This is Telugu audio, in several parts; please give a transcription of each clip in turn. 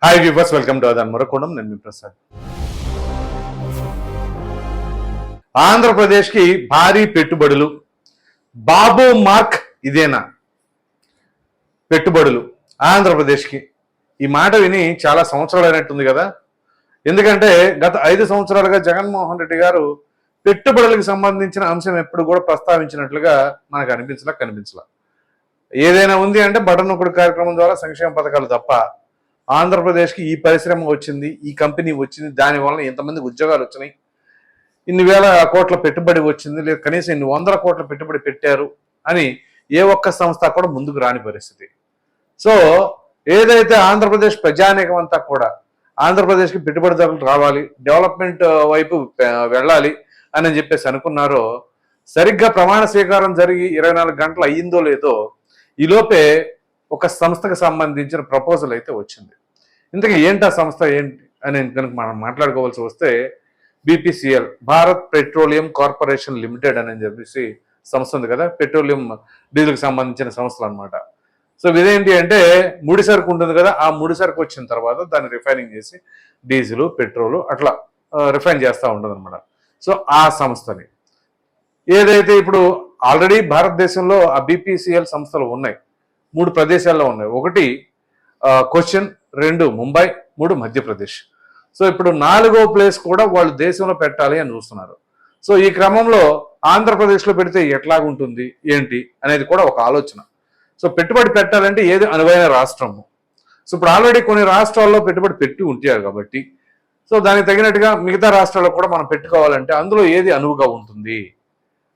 హాయ్ వ్యూవర్స్, వెల్కమ్ టు అదన్ మరొకడం. నేను మీ ప్రసాద్. ఆంధ్రప్రదేశ్కి భారీ పెట్టుబడులు. బాబు మార్క్ ఇదేనా పెట్టుబడులు ఆంధ్రప్రదేశ్కి? ఈ మాట విని చాలా సంవత్సరాలు అయినట్టుంది కదా. ఎందుకంటే గత 5 సంవత్సరాలుగా జగన్మోహన్ రెడ్డి గారు పెట్టుబడులకు సంబంధించిన అంశం ఎప్పుడు కూడా ప్రస్తావించినట్లుగా మనకు కనిపించలా. ఏదైనా ఉంది అంటే బటన్ నొక్కుడు కార్యక్రమం ద్వారా సంక్షేమ పథకాలు తప్ప ఆంధ్రప్రదేశ్కి ఈ పరిశ్రమ వచ్చింది, ఈ కంపెనీ వచ్చింది, దానివల్ల ఎంతమంది ఉద్యోగాలు వచ్చినాయి, ఇన్ని వేల కోట్ల పెట్టుబడి వచ్చింది, లేదా కనీసం ఇన్ని వందల కోట్ల పెట్టుబడి పెట్టారు అని ఏ ఒక్క సంస్థ కూడా ముందుకు రాని పరిస్థితి. సో ఏదైతే ఆంధ్రప్రదేశ్ ప్రజానీకం అంతా కూడా ఆంధ్రప్రదేశ్కి పెట్టుబడిదారులు రావాలి, డెవలప్మెంట్ వైపు వెళ్ళాలి అని చెప్పేసి అనుకున్నారో, సరిగ్గా ప్రమాణ స్వీకారం జరిగి 24 గంటలు అయ్యిందో లేదో ఈలోపే ఒక సంస్థకు సంబంధించిన ప్రపోజల్ అయితే వచ్చింది. ఇంతకీ ఏంటి ఆ సంస్థ ఏంటి అని కనుక మనం మాట్లాడుకోవాల్సి వస్తే, BPCL, Bharat petroleum corporation limited అని చెప్పేసి సంస్థ ఉంది కదా, పెట్రోలియం డీజిల్కి సంబంధించిన సంస్థలు అనమాట. సో ఇదేంటి అంటే ముడి సరుకు ఉంటుంది కదా, ఆ ముడి సరుకు వచ్చిన తర్వాత దాన్ని రిఫైనింగ్ చేసి డీజిల్, పెట్రోలు అట్లా రిఫైన్ చేస్తూ ఉంటుంది అనమాట. సో ఆ సంస్థని ఏదైతే ఇప్పుడు ఆల్రెడీ భారతదేశంలో ఆ బీపీసీఎల్ సంస్థలు ఉన్నాయి, 3 ప్రదేశాల్లో ఉన్నాయి. 1 కొచ్చిన్, 2 ముంబై, 3 మధ్యప్రదేశ్. సో ఇప్పుడు 4వ ప్లేస్ కూడా వాళ్ళు దేశంలో పెట్టాలి అని చూస్తున్నారు. సో ఈ క్రమంలో ఆంధ్రప్రదేశ్లో పెడితే ఎట్లాగుంటుంది ఏంటి అనేది కూడా ఒక ఆలోచన. సో పెట్టుబడి పెట్టాలంటే ఏది అనువైన రాష్ట్రము. సో ఇప్పుడు ఆల్రెడీ కొన్ని రాష్ట్రాల్లో పెట్టుబడి పెట్టి ఉంటారు కాబట్టి, సో దానికి తగినట్టుగా మిగతా రాష్ట్రాల్లో కూడా మనం పెట్టుకోవాలంటే అందులో ఏది అనువుగా ఉంటుంది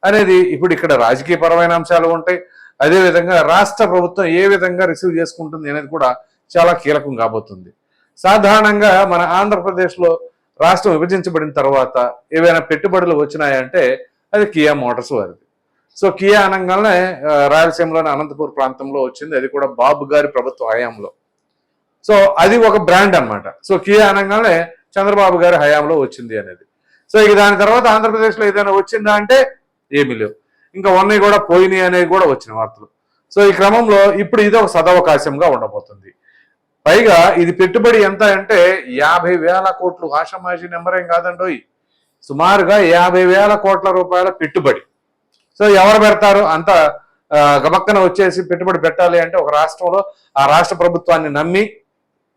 అనేది ఇప్పుడు ఇక్కడ రాజకీయపరమైన అంశాలు ఉంటాయి. అదేవిధంగా రాష్ట్ర ప్రభుత్వం ఏ విధంగా రిసీవ్ చేసుకుంటుంది అనేది కూడా చాలా కీలకం కాబోతుంది. సాధారణంగా మన ఆంధ్రప్రదేశ్లో రాష్ట్రం విభజించబడిన తర్వాత ఏవైనా పెట్టుబడులు వచ్చినాయంటే అది కియా మోటార్స్ వారిది. సో కియా అనగానే రాయలసీమలోని అనంతపూర్ ప్రాంతంలో వచ్చింది, అది కూడా బాబు గారి ప్రభుత్వ హయాంలో. సో అది ఒక బ్రాండ్ అనమాట. సో కియా అనగానే చంద్రబాబు గారి హయాంలో వచ్చింది అనేది. సో ఇక దాని తర్వాత ఆంధ్రప్రదేశ్లో ఏదైనా వచ్చిందా అంటే ఏమీ లేవు, ఇంకా ఉన్నాయి కూడా పోయినాయి అనేది కూడా వచ్చిన వార్తలు. సో ఈ క్రమంలో ఇప్పుడు ఇది ఒక సదవకాశంగా ఉండబోతుంది. పైగా ఇది పెట్టుబడి ఎంత అంటే 50,000 కోట్లు. ఆషామాషి నెంబర్ ఏం కాదండోయ్, సుమారుగా 50,000 కోట్ల రూపాయల పెట్టుబడి. సో ఎవరు పెడతారు? అంత గబక్కన వచ్చేసి పెట్టుబడి పెట్టాలి అంటే ఒక రాష్ట్రంలో ఆ రాష్ట్ర ప్రభుత్వాన్ని నమ్మి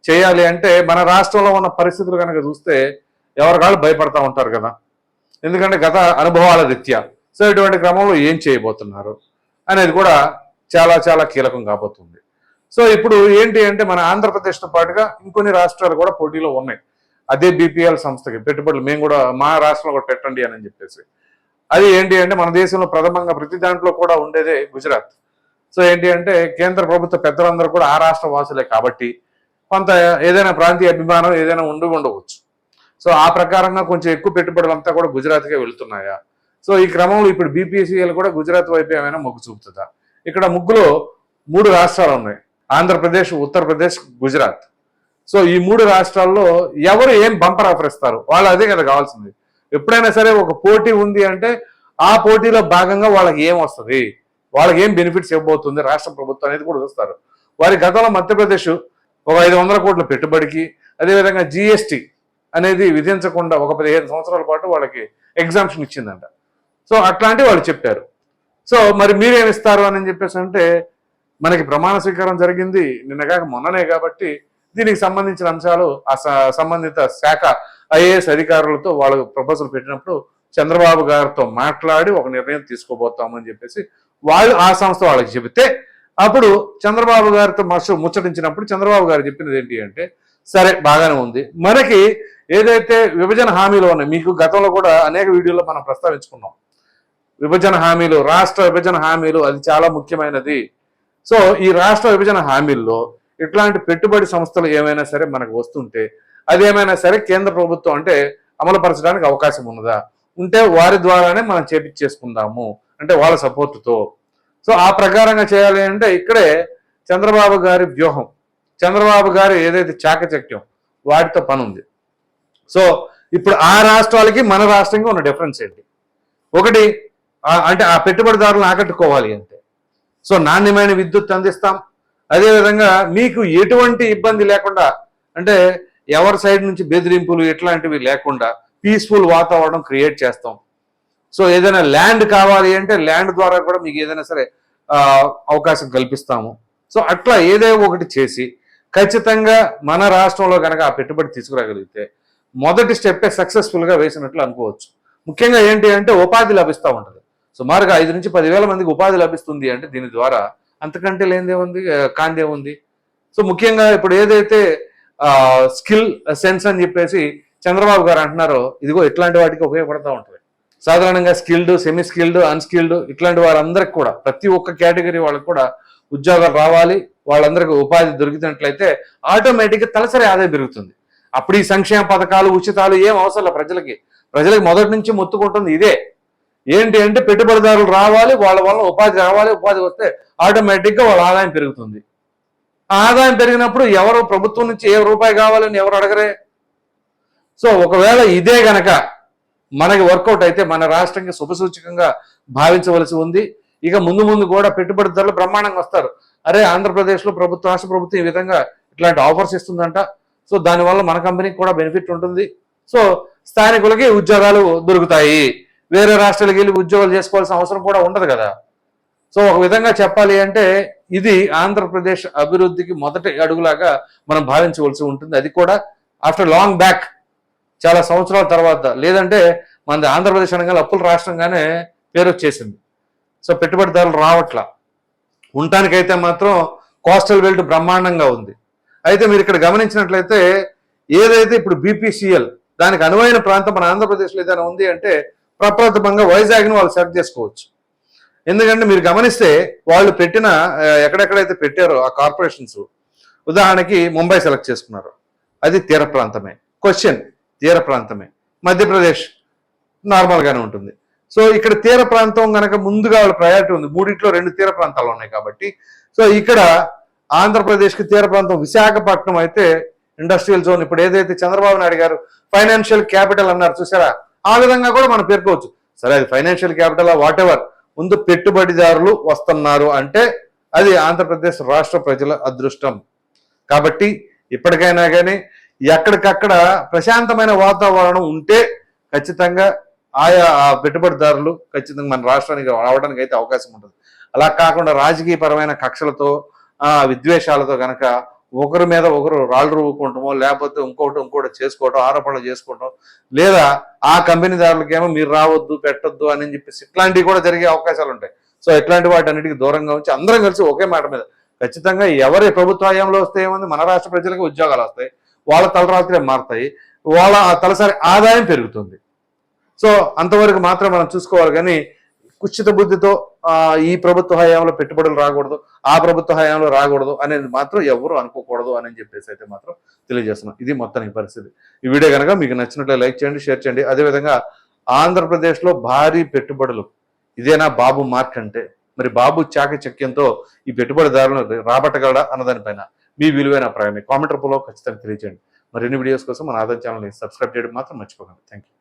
చేయాలి అంటే మన రాష్ట్రంలో ఉన్న పరిస్థితులు కనుక చూస్తే ఎవరికాళ్ళు భయపడతా ఉంటారు కదా, ఎందుకంటే గత అనుభవాల రీత్యా. సో ఇటువంటి క్రమంలో ఏం చేయబోతున్నారు అనేది కూడా చాలా చాలా కీలకం కాబోతుంది. సో ఇప్పుడు ఏంటి అంటే మన ఆంధ్రప్రదేశ్తో పాటుగా ఇంకొన్ని రాష్ట్రాలు కూడా పోటీలో ఉన్నాయి. అదే బీపీఎల్ సంస్థకి పెట్టుబడులు మేము కూడా మా రాష్ట్రంలో కూడా పెట్టండి అని చెప్పేసి. అది ఏంటి అంటే మన దేశంలో ప్రథమంగా ప్రతి దాంట్లో కూడా ఉండేదే గుజరాత్. సో ఏంటి అంటే కేంద్ర ప్రభుత్వ పెద్దలందరూ కూడా ఆ రాష్ట్ర వాసులే కాబట్టి కొంత ఏదైనా ప్రాంతీయ అభిమానం ఏదైనా ఉండవచ్చు. సో ఆ ప్రకారంగా కొంచెం ఎక్కువ పెట్టుబడులు అంతా కూడా గుజరాత్కే వెళుతున్నాయా? సో ఈ క్రమంలో ఇప్పుడు బీపీసీఎల్ కూడా గుజరాత్ వైపు ఏమైనా మొగ్గు చూపుతుందా? ఇక్కడ ముగ్గులో 3 రాష్ట్రాలు ఉన్నాయి, ఆంధ్రప్రదేశ్, ఉత్తరప్రదేశ్, గుజరాత్. సో ఈ 3 రాష్ట్రాల్లో ఎవరు ఏం బంపర్ ఆఫర్ ఇస్తారు, వాళ్ళు అదే కదా కావాల్సింది. ఎప్పుడైనా సరే ఒక పోటీ ఉంది అంటే ఆ పోటీలో భాగంగా వాళ్ళకి ఏం వస్తుంది, వాళ్ళకి ఏం బెనిఫిట్స్ ఇవ్వబోతుంది రాష్ట్ర ప్రభుత్వం అనేది కూడా చూస్తారు. వారి గతంలో మధ్యప్రదేశ్ ఒక 500 కోట్ల పెట్టుబడికి, అదేవిధంగా జిఎస్టీ అనేది విధించకుండా ఒక 15 సంవత్సరాల పాటు వాళ్ళకి ఎగ్జామ్షన్ ఇచ్చిందంట. సో అట్లాంటివి వాళ్ళు చెప్పారు. సో మరి మీరేమి ఇస్తారు అని చెప్పేసి అంటే మనకి ప్రమాణ స్వీకారం జరిగింది నిన్నగాక మొన్ననే కాబట్టి దీనికి సంబంధించిన అంశాలు ఆ సంబంధిత శాఖ ఐఏఎస్ అధికారులతో వాళ్ళు ప్రపోజల్ పెట్టినప్పుడు చంద్రబాబు గారితో మాట్లాడి ఒక నిర్ణయం తీసుకోబోతామని చెప్పేసి వాళ్ళు ఆ సంస్థ వాళ్ళకి చెబితే, అప్పుడు చంద్రబాబు గారితో ముచ్చటించినప్పుడు చంద్రబాబు గారు చెప్పినది ఏంటి అంటే, సరే బాగానే ఉంది, మనకి ఏదైతే విభజన హామీలు ఉన్నాయి, మీకు గతంలో కూడా అనేక వీడియోలో మనం ప్రస్తావించుకున్నాం, విభజన హామీలు, రాష్ట్ర విభజన హామీలు అది చాలా ముఖ్యమైనది. సో ఈ రాష్ట్ర విభజన హామీల్లో ఇట్లాంటి పెట్టుబడి సంస్థలు ఏమైనా సరే మనకు వస్తుంటే అదేమైనా సరే కేంద్ర ప్రభుత్వం అంటే అమలుపరచడానికి అవకాశం ఉన్నదా, ఉంటే వారి ద్వారానే మనం చేపించేసుకుందాము అంటే వాళ్ళ సపోర్టుతో. సో ఆ ప్రకారంగా చేయాలి అంటే ఇక్కడే చంద్రబాబు గారి వ్యూహం, చంద్రబాబు గారి ఏదైతే చాకచక్యం వాటితో పని ఉంది. సో ఇప్పుడు ఆ రాష్ట్రాలకి మన రాష్ట్రంగా ఉన్న డిఫరెన్స్ ఏంటి? ఒకటి అంటే ఆ పెట్టుబడిదారులను ఆకట్టుకోవాలి అంటే, సో నాణ్యమైన విద్యుత్ అందిస్తాం, అదేవిధంగా మీకు ఎటువంటి ఇబ్బంది లేకుండా అంటే ఎవరి సైడ్ నుంచి బెదిరింపులు ఇట్లాంటివి లేకుండా పీస్ఫుల్ వాతావరణం క్రియేట్ చేస్తాం. సో ఏదైనా ల్యాండ్ కావాలి అంటే ల్యాండ్ ద్వారా కూడా మీకు ఏదైనా సరే అవకాశం కల్పిస్తాము. సో అట్లా ఏదో ఒకటి చేసి ఖచ్చితంగా మన రాష్ట్రంలో కనుక ఆ పెట్టుబడి తీసుకురాగలిగితే మొదటి స్టెప్పే సక్సెస్ఫుల్గా వేసినట్లు అనుకోవచ్చు. ముఖ్యంగా ఏంటి అంటే ఉపాధి లభిస్తూ ఉంటుంది. సుమారుగా 5 నుంచి 10,000 మందికి ఉపాధి లభిస్తుంది అంటే దీని ద్వారా అంతకంటే లేనిదేముంది, కాందేముంది. సో ముఖ్యంగా ఇప్పుడు ఏదైతే స్కిల్ సెన్స్ అని చెప్పేసి చంద్రబాబు గారు అంటున్నారో ఇదిగో ఇట్లాంటి వాటికి ఉపయోగపడుతూ ఉంటుంది. సాధారణంగా స్కిల్డ్, సెమీ స్కిల్డ్, అన్స్కిల్డ్ ఇట్లాంటి వారందరికి కూడా ప్రతి ఒక్క కేటగిరీ వాళ్ళకి కూడా ఉద్యోగాలు రావాలి. వాళ్ళందరికీ ఉపాధి దొరికినట్లయితే ఆటోమేటిక్గా తలసరి ఆదాయం పెరుగుతుంది. అప్పుడు ఈ సంక్షేమ పథకాలు, ఉచితాలు ఏం అవసరం ప్రజలకి మొదటి నుంచి మొత్తుకుంటుంది ఇదే. ఏంటి అంటే పెట్టుబడిదారులు రావాలి, వాళ్ళ వల్ల ఉపాధి రావాలి. ఉపాధి వస్తే ఆటోమేటిక్గా వాళ్ళ ఆదాయం పెరుగుతుంది. ఆదాయం పెరిగినప్పుడు ఎవరు ప్రభుత్వం నుంచి ఏ రూపాయి కావాలని ఎవరు అడగరే. సో ఒకవేళ ఇదే గనక మనకి వర్కౌట్ అయితే మన రాష్ట్రానికి శుభసూచకంగా భావించవలసి ఉంది. ఇక ముందు కూడా పెట్టుబడిదారులు బ్రహ్మాండంగా వస్తారు. అరే ఆంధ్రప్రదేశ్లో రాష్ట్ర ప్రభుత్వం ఈ విధంగా ఇట్లాంటి ఆఫర్స్ ఇస్తుందంట. సో దానివల్ల మన కంపెనీకి కూడా బెనిఫిట్ ఉంటుంది. సో స్థానికులకి ఉద్యోగాలు దొరుకుతాయి. వేరే రాష్ట్రాలకు వెళ్ళి ఉద్యోగాలు చేసుకోవాల్సిన అవసరం కూడా ఉండదు కదా. సో ఒక విధంగా చెప్పాలి అంటే ఇది ఆంధ్రప్రదేశ్ అభివృద్ధికి మొదటి అడుగులాగా మనం భావించవలసి ఉంటుంది. అది కూడా ఆఫ్టర్ లాంగ్ బ్యాక్, చాలా సంవత్సరాల తర్వాత. లేదంటే మన ఆంధ్రప్రదేశ్ అనగానే అప్పుల రాష్ట్రంగానే పేరు వచ్చేసింది. సో పెట్టుబడిదారులు రావట్లా. ఉండటానికైతే మాత్రం కోస్టల్ బెల్ట్ బ్రహ్మాండంగా ఉంది. అయితే మీరు ఇక్కడ గమనించినట్లయితే ఏదైతే ఇప్పుడు బీపీసీఎల్ దానికి అనువైన ప్రాంతం మన ఆంధ్రప్రదేశ్లో ఏదైనా ఉంది అంటే ప్రప్రథమంగా వైజాగ్ని వాళ్ళు సెలెక్ట్ చేసుకోవచ్చు. ఎందుకంటే మీరు గమనిస్తే వాళ్ళు పెట్టిన ఎక్కడెక్కడైతే పెట్టారో ఆ కార్పొరేషన్స్, ఉదాహరణకి ముంబై సెలెక్ట్ చేసుకున్నారు, అది తీర ప్రాంతమే. క్వశ్చన్, తీర ప్రాంతమే. మధ్యప్రదేశ్ నార్మల్గానే ఉంటుంది. సో ఇక్కడ తీర ప్రాంతం కనుక ముందుగా వాళ్ళ ప్రయారిటీ ఉంది. 3 2 తీర ప్రాంతాలు ఉన్నాయి కాబట్టి. సో ఇక్కడ ఆంధ్రప్రదేశ్కి తీర ప్రాంతం విశాఖపట్నం అయితే ఇండస్ట్రియల్ జోన్. ఇప్పుడు ఏదైతే చంద్రబాబు నాయుడు గారు ఫైనాన్షియల్ క్యాపిటల్ అన్నారు చూసారా, ఆ విధంగా కూడా మనం పేర్కోవచ్చు. సరే అది ఫైనాన్షియల్ క్యాపిటల్ వాట్ ఎవర్, ముందు పెట్టుబడిదారులు వస్తున్నారు అంటే అది ఆంధ్రప్రదేశ్ రాష్ట్ర ప్రజల అదృష్టం. కాబట్టి ఇప్పటికైనా కానీ ఎక్కడికక్కడ ప్రశాంతమైన వాతావరణం ఉంటే ఖచ్చితంగా ఆయా పెట్టుబడిదారులు ఖచ్చితంగా మన రాష్ట్రానికి రావడానికి అయితే అవకాశం ఉంటుంది. అలా కాకుండా రాజకీయపరమైన కక్షలతో విద్వేషాలతో కనుక ఒకరి మీద ఒకరు రాళ్ళు రువ్వుకుంటామో, లేకపోతే ఇంకోటి చేసుకోవటం, ఆరోపణలు చేసుకోవటం, లేదా ఆ కంపెనీదారులకేమో మీరు రావద్దు పెట్టొద్దు అని చెప్పేసి ఇట్లాంటివి కూడా జరిగే అవకాశాలు ఉంటాయి. సో ఇట్లాంటి వాటన్నిటికీ దూరంగా ఉంచి అందరం కలిసి ఒకే మాట మీద ఖచ్చితంగా ఎవరి ప్రభుత్వ హయాంలో వస్తే ఏముంది, మన రాష్ట్ర ప్రజలకు ఉద్యోగాలు వస్తాయి, వాళ్ళ తలరాత్రే మారుతాయి, వాళ్ళ తలసరి ఆదాయం పెరుగుతుంది. సో అంతవరకు మాత్రం మనం చూసుకోవాలి. కానీ కుచిత బుద్ధితో ఈ ప్రభుత్వ హయాంలో పెట్టుబడులు రాకూడదు, ఆ ప్రభుత్వ హయాంలో రాకూడదు అనేది మాత్రం ఎవరు అనుకోకూడదు అని చెప్పేసి అయితే మాత్రం తెలియజేస్తున్నాం. ఇది మొత్తానికి పరిస్థితి. ఈ వీడియో కనుక మీకు నచ్చినట్లయితే లైక్ చేయండి, షేర్ చేయండి. అదేవిధంగా ఆంధ్రప్రదేశ్లో భారీ పెట్టుబడులు ఇదేనా బాబు మార్క్ అంటే, మరి బాబు చాకచక్యంతో ఈ పెట్టుబడిదారులను రాబట్టగలడా అన్నదానిపైన మీ విలువైన అభిప్రాయాన్ని కామెంట్ రూపంలో ఖచ్చితంగా తెలియజేయండి. మరిన్ని వీడియోస్ కోసం మన ఆదాయం ఛానల్ని సబ్స్క్రైబ్ చేయడం మాత్రం మర్చిపోకండి. Thank you.